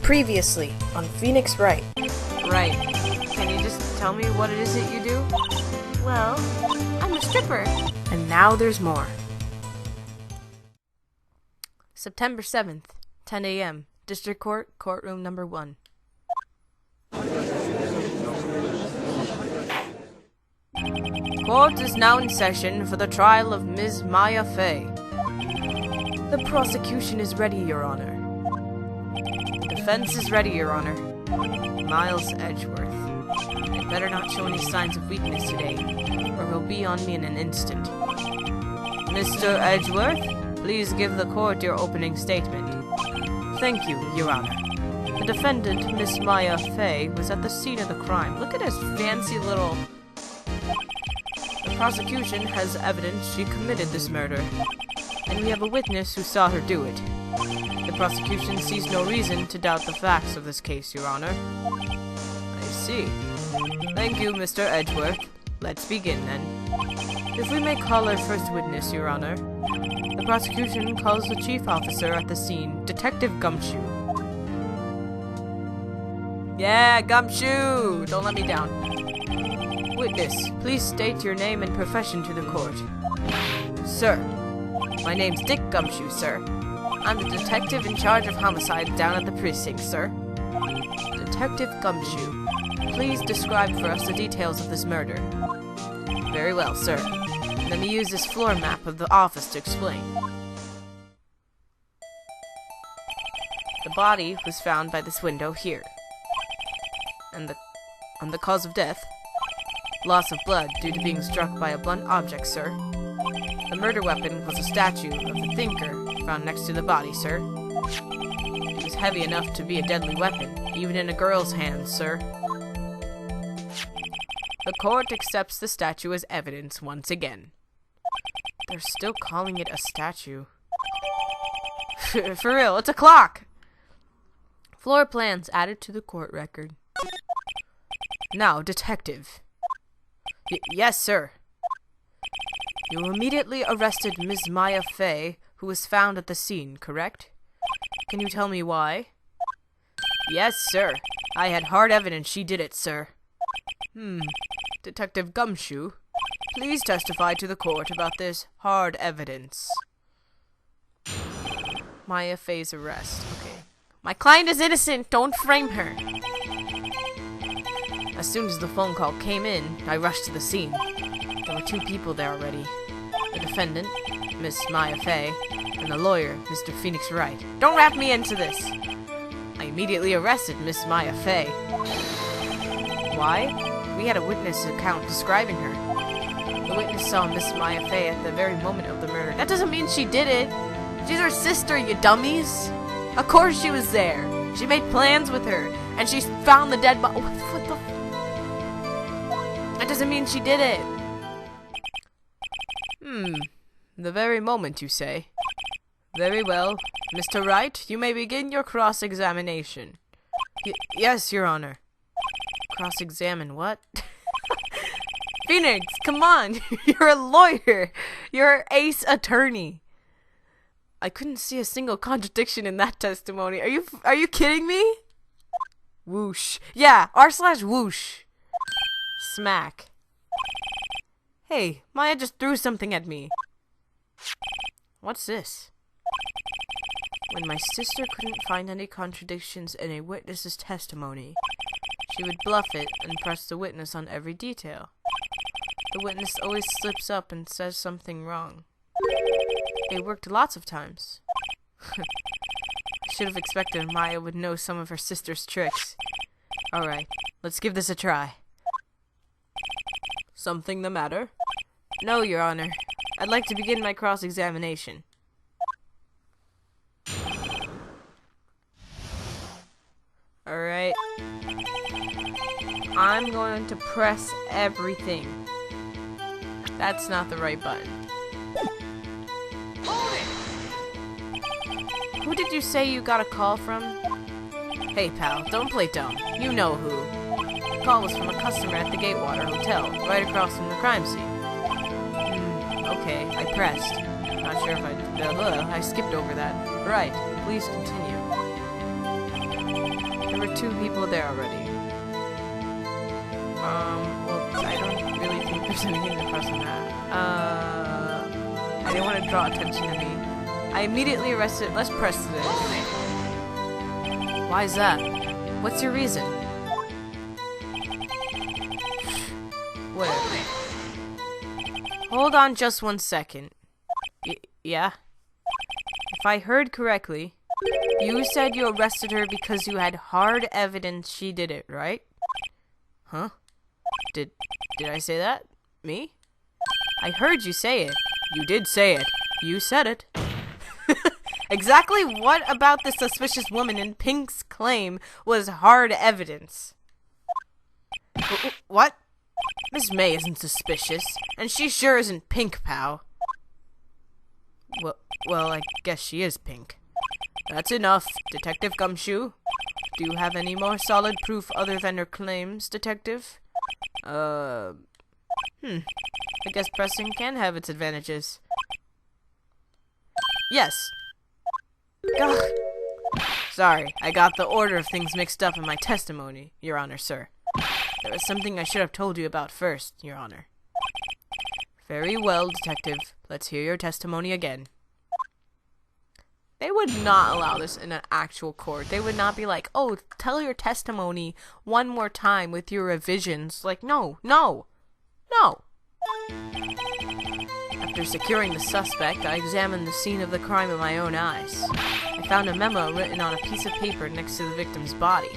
Previously on Phoenix Wright. Right. Can you just tell me what it is that you do? Well, I'm a stripper. And now there's more. September 7th, 10 a.m. District Court, Courtroom Number 1. Court is now in session for the trial of Ms. Maya Fay. The prosecution is ready, Your Honor. The defense is ready, Your Honor. Miles Edgeworth. I'd better not show any signs of weakness today, or he'll be on me in an instant. Mr. Edgeworth, please give the court your opening statement. Thank you, Your Honor. The defendant, Miss Maya Fay, was at the scene of the crime. Look at his fancy little... The prosecution has evidence she committed this murder, and we have a witness who saw her do it. The prosecution sees no reason to doubt the facts of this case, Your Honor. I see. Thank you, Mr. Edgeworth. Let's begin, then. If we may call our first witness, Your Honor. The prosecution calls the chief officer at the scene, Detective Gumshoe. Yeah, Gumshoe! Don't let me down. Witness, please state your name and profession to the court. Sir, my name's Dick Gumshoe, sir. I'm the detective in charge of homicides down at the precinct, sir. Detective Gumshoe, please describe for us the details of this murder. Very well, sir. Let me use this floor map of the office to explain. The body was found by this window here. And the cause of death? Loss of blood due to being struck by a blunt object, sir. The murder weapon was a statue of the thinker found next to the body, sir. It was heavy enough to be a deadly weapon, even in a girl's hands, sir. The court accepts the statue as evidence once again. They're still calling it a statue. For real, it's a clock! Floor plans added to the court record. Now, detective. Yes, sir. You immediately arrested Ms. Maya Fay, who was found at the scene, correct? Can you tell me why? Yes, sir. I had hard evidence she did it, sir. Detective Gumshoe, please testify to the court about this hard evidence. Maya Fay's arrest. Okay. My client is innocent! Don't frame her! As soon as the phone call came in, I rushed to the scene. There were two people there already. The defendant, Miss Maya Fay, and the lawyer, Mr. Phoenix Wright. Don't wrap me into this! I immediately arrested Miss Maya Fay. Why? We had a witness account describing her. The witness saw Miss Maya Fay at the very moment of the murder. That doesn't mean she did it! She's her sister, you dummies! Of course she was there! She made plans with her, and she found the dead body. What the? That doesn't mean she did it! The very moment, you say? Very well. Mr. Wright, you may begin your cross-examination. Yes, Your Honor. Cross-examine what? Phoenix, come on! You're a lawyer! You're an ace attorney! I couldn't see a single contradiction in that testimony. Are you kidding me? Whoosh. Yeah, r/whoosh. Smack. Hey, Maya just threw something at me. What's this? When my sister couldn't find any contradictions in a witness's testimony, she would bluff it and press the witness on every detail. The witness always slips up and says something wrong. It worked lots of times. I should have expected Maya would know some of her sister's tricks. Alright, let's give this a try. Something the matter? No, Your Honor. I'd like to begin my cross-examination. Alright. I'm going to press everything. That's not the right button. Who did you say you got a call from? Hey pal, don't play dumb. You know who. The call was from a customer at the Gatewater Hotel, right across from the crime scene. Okay, I pressed. Not sure if I skipped over that. Right, please continue. were 2 people there already. Well, I don't really think there's anything to press on that. I didn't want to draw attention to me. I immediately arrested. Let's press this. Why is that? What's your reason? Whatever. Hold on just 1 second. Yeah? If I heard correctly, you said you arrested her because you had hard evidence she did it, right? Huh? Did I say that? Me? I heard you say it. You did say it. You said it. Exactly what about the suspicious woman in Pink's claim was hard evidence? What? Miss May isn't suspicious, and she sure isn't Pink, pal. Well, I guess she is Pink. That's enough, Detective Gumshoe. Do you have any more solid proof other than her claims, Detective? I guess pressing can have its advantages. Yes. Ugh. Sorry, I got the order of things mixed up in my testimony, Your Honor, sir. There was something I should have told you about first, Your Honor. Very well, Detective. Let's hear your testimony again. They would not allow this in an actual court. They would not be like, oh, tell your testimony one more time with your revisions. Like, no. After securing the suspect, I examined the scene of the crime with my own eyes. I found a memo written on a piece of paper next to the victim's body.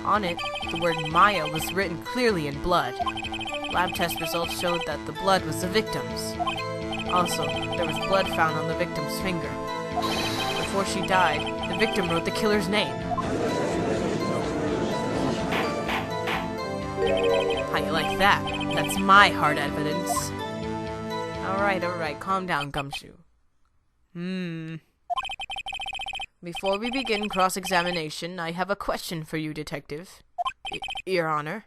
On it, the word Maya was written clearly in blood. Lab test results showed that the blood was the victim's. Also, there was blood found on the victim's finger. Before she died, the victim wrote the killer's name. How you like that? That's my hard evidence. Alright, calm down, Gumshoe. Before we begin cross-examination, I have a question for you, Detective. Your Honor.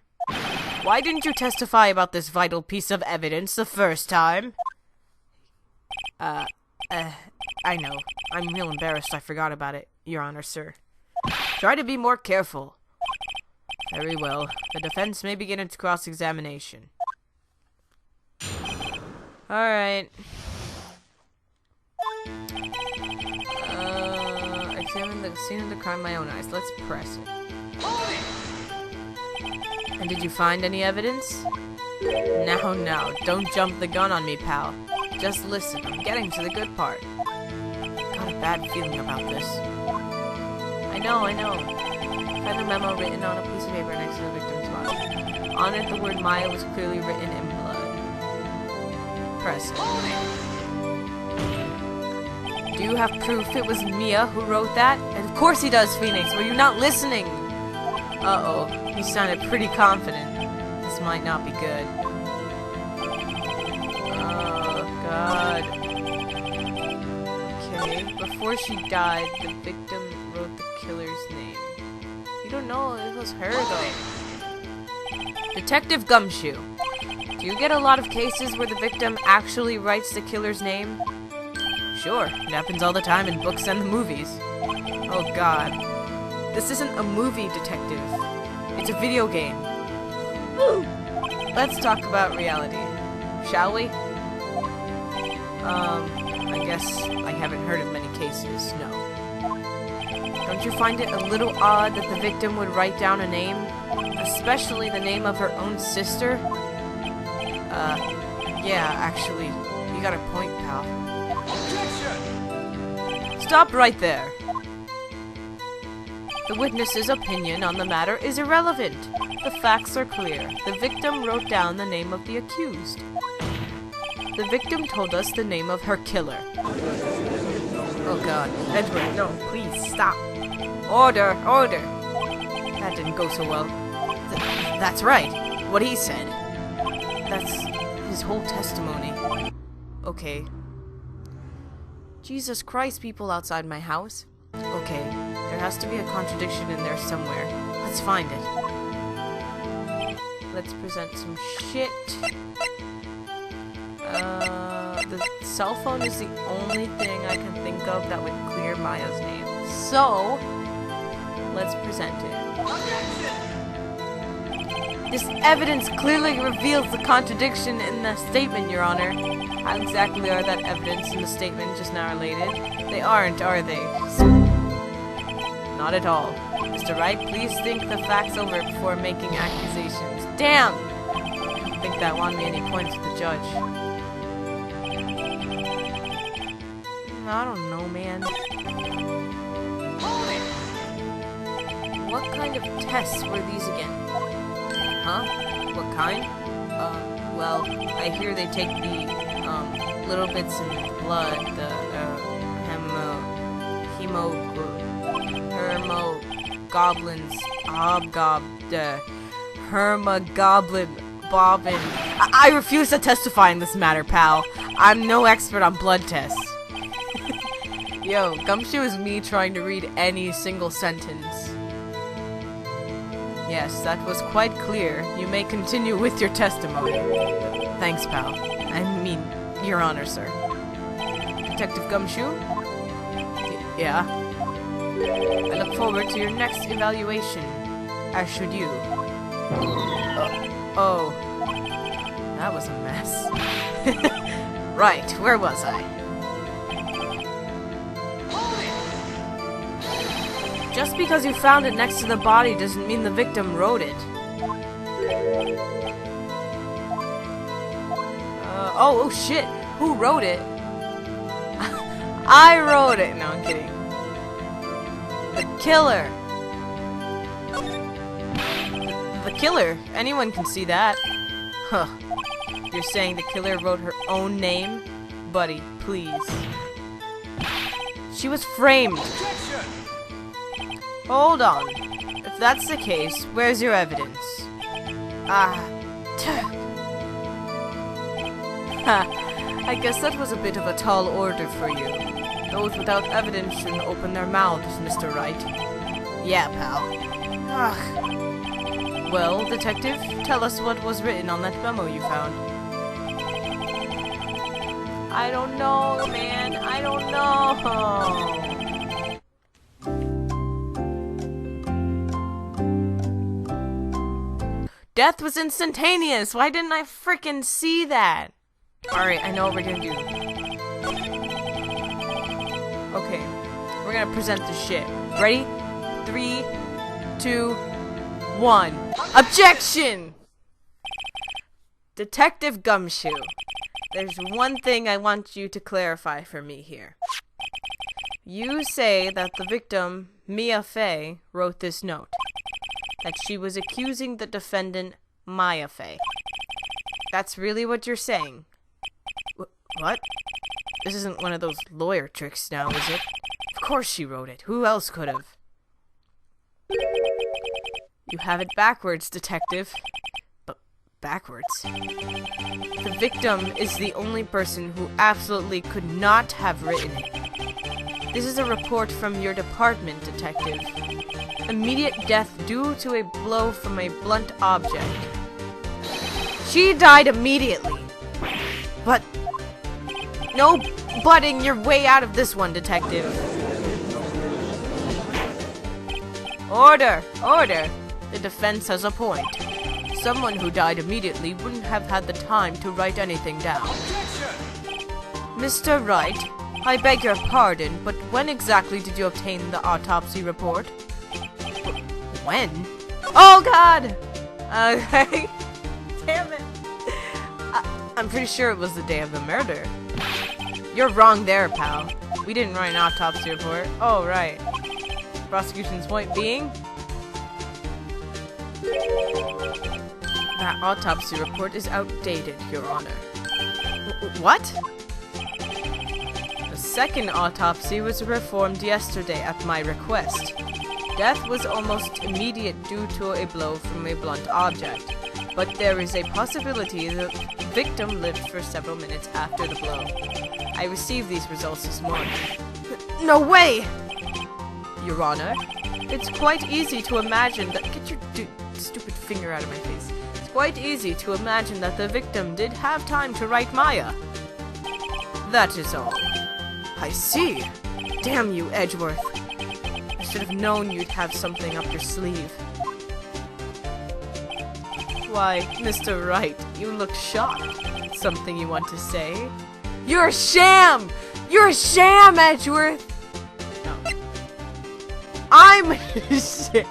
Why didn't you testify about this vital piece of evidence the first time? I know. I'm real embarrassed I forgot about it, Your Honor, sir. Try to be more careful. Very well. The defense may begin its cross-examination. Alright. Examine the scene of the crime with my own eyes. Let's press it. And did you find any evidence? Now, don't jump the gun on me, pal. Just listen, I'm getting to the good part. Got a bad feeling about this. I know. Found a memo written on a piece of paper next to the victim's body. On it, the word Maya was clearly written in blood. Press it. Do you have proof it was Mia who wrote that? And of course he does, Phoenix. Were you not listening? Uh-oh. He sounded pretty confident. This might not be good. Oh, God. Okay. Before she died, the victim wrote the killer's name. You don't know it was her, though. Detective Gumshoe. Do you get a lot of cases where the victim actually writes the killer's name? Sure, it happens all the time in books and the movies. Oh God. This isn't a movie, Detective. It's a video game. Let's talk about reality, shall we? I guess I haven't heard of many cases, no. Don't you find it a little odd that the victim would write down a name? Especially the name of her own sister? Yeah, actually, you got a point, pal. Stop right there. The witness's opinion on the matter is irrelevant. The facts are clear. The victim wrote down the name of the accused. The victim told us the name of her killer. Oh God, Edward, no, please, stop. Order. That didn't go so well. That's right, what he said. That's his whole testimony. Okay. Jesus Christ, people outside my house. Okay, there has to be a contradiction in there somewhere. Let's find it. Let's present some shit. The cell phone is the only thing I can think of that would clear Maya's name. So, let's present it. This evidence clearly reveals the contradiction in the statement, Your Honor. How exactly are that evidence and the statement just now related? They aren't, are they? Not at all. Mr. Wright, please think the facts over before making accusations. Damn! I didn't think that won me any points with the judge. I don't know, man. What kind of tests were these again? Huh? What kind? Well, I hear they take the, little bits in blood, the, hermogoblins, hermogoblin bobbin. I refuse to testify in this matter, pal. I'm no expert on blood tests. Yo, Gumshoe is me trying to read any single sentence. Yes, that was quite clear. You may continue with your testimony. Thanks, pal. I mean, Your Honor, sir. Detective Gumshoe? Yeah? I look forward to your next evaluation. As should you. Oh. That was a mess. Right, where was I? Just because you found it next to the body doesn't mean the victim wrote it. Oh shit! Who wrote it? I wrote it! No, I'm kidding. The killer! The killer? Anyone can see that. Huh. You're saying the killer wrote her own name? Buddy, please. She was framed! Hold on. If that's the case, where's your evidence? I guess that was a bit of a tall order for you. Those without evidence shouldn't open their mouths, Mr. Wright. Yeah, pal. Well, detective, tell us what was written on that memo you found. I don't know, man. I don't know. Death was instantaneous! Why didn't I frickin' see that? Alright, I know what we're gonna do. Okay, we're gonna present this shit. Ready? 3, 2, 1. Objection! Detective Gumshoe, there's one thing I want you to clarify for me here. You say that the victim, Mia Fey, wrote this note. That she was accusing the defendant, Maya Fey. That's really what you're saying? What? This isn't one of those lawyer tricks now, is it? Of course she wrote it. Who else could have? You have it backwards, detective. But backwards? The victim is the only person who absolutely could not have written it. This is a report from your department, detective. Immediate death due to a blow from a blunt object. She died immediately. But no butting your way out of this one, detective. Order! Order! The defense has a point. Someone who died immediately wouldn't have had the time to write anything down. Mr. Wright, I beg your pardon, but when exactly did you obtain the autopsy report? When? Oh god! Okay. Damn it. I'm pretty sure it was the day of the murder. You're wrong there, pal. We didn't write an autopsy report. Oh, right. Prosecution's point being? That autopsy report is outdated, Your Honor. What? The second autopsy was performed yesterday at my request. Death was almost immediate due to a blow from a blunt object, but there is a possibility the victim lived for several minutes after the blow. I received these results this morning. No way! Your Honor, it's quite easy to imagine that— get your stupid finger out of my face. It's quite easy to imagine that the victim did have time to write Maya. That is all. I see. Damn you, Edgeworth. I should have known you'd have something up your sleeve. Why, Mr. Wright, you look shocked. Something you want to say? You're a sham! You're a sham, Edgeworth! No. I'm a sham!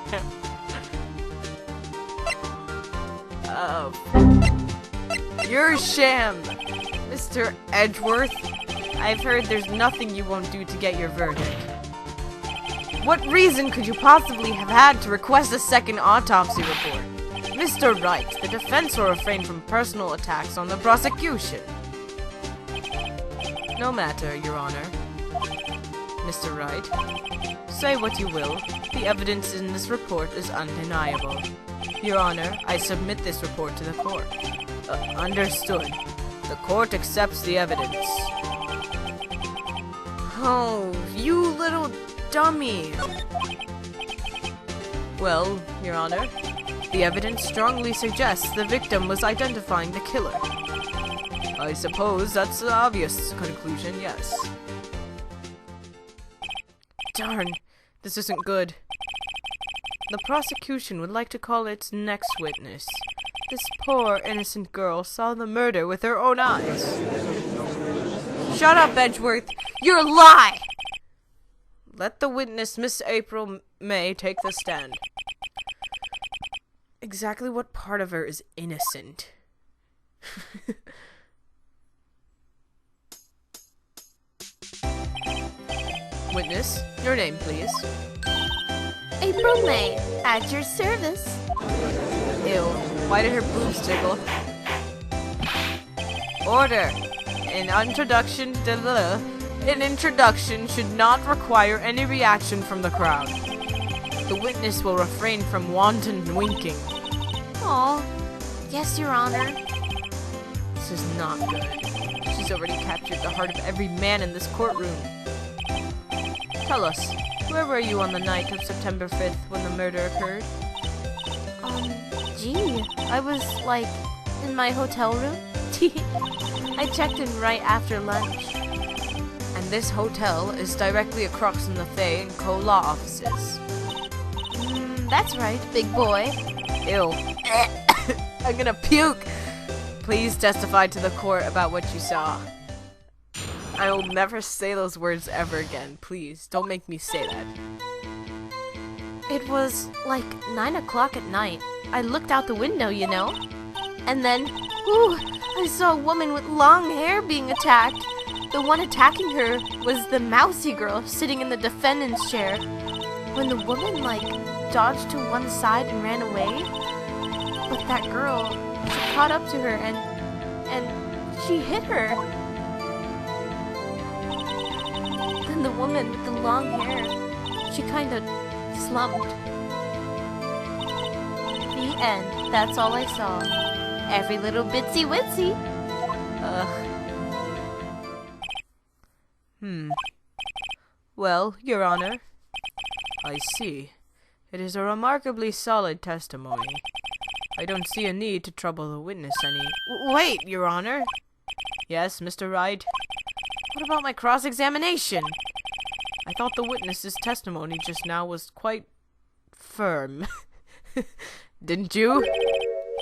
You're a sham, Mr. Edgeworth. I've heard there's nothing you won't do to get your verdict. What reason could you possibly have had to request a second autopsy report? Mr. Wright, the defense will refrain from personal attacks on the prosecution. No matter, Your Honor. Mr. Wright, say what you will. The evidence in this report is undeniable. Your Honor, I submit this report to the court. Understood. The court accepts the evidence. Oh, you little dummy. Well, Your Honor, the evidence strongly suggests the victim was identifying the killer. I suppose that's the obvious conclusion, yes. Darn, this isn't good. The prosecution would like to call its next witness. This poor, innocent girl saw the murder with her own eyes. Shut up, Edgeworth! You're a lie! Let the witness, Miss April May, take the stand. Exactly what part of her is innocent? Witness, your name, please. April May, at your service. Ew, why did her boobs tickle? Order. An introduction should not require any reaction from the crowd. The witness will refrain from wanton winking. Aw, yes, Your Honor. This is not good. She's already captured the heart of every man in this courtroom. Tell us, where were you on the night of September 5th when the murder occurred? Gee, I was, like, in my hotel room. I checked in right after lunch. And this hotel is directly across from the Thay and Co. law offices. That's right, big boy. Ew. I'm gonna puke! Please testify to the court about what you saw. I will never say those words ever again. Please, don't make me say that. It was, like, 9 o'clock at night. I looked out the window, you know. And then, I saw a woman with long hair being attacked. The one attacking her was the mousy girl sitting in the defendant's chair. When the woman, like, dodged to one side and ran away, but that girl, she caught up to her and she hit her. Then the woman with the long hair, she kind of slumped. The end. That's all I saw. Every little bitsy witsy. Well, Your Honor, I see. It is a remarkably solid testimony. I don't see a need to trouble the witness any— Wait, Your Honor! Yes, Mr. Wright? What about my cross-examination? I thought the witness's testimony just now was quite firm. Didn't you?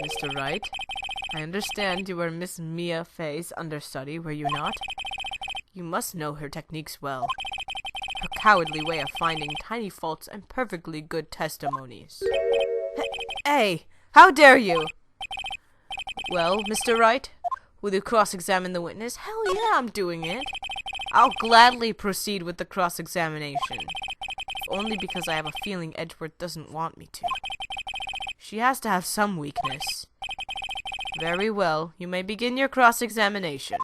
Mr. Wright, I understand you were Miss Mia Fey's understudy, were you not? You must know her techniques well. Her cowardly way of finding tiny faults and perfectly good testimonies. Hey, how dare you? Well, Mr. Wright, will you cross-examine the witness? Hell yeah, I'm doing it. I'll gladly proceed with the cross-examination. If only because I have a feeling Edgeworth doesn't want me to. She has to have some weakness. Very well, you may begin your cross-examination.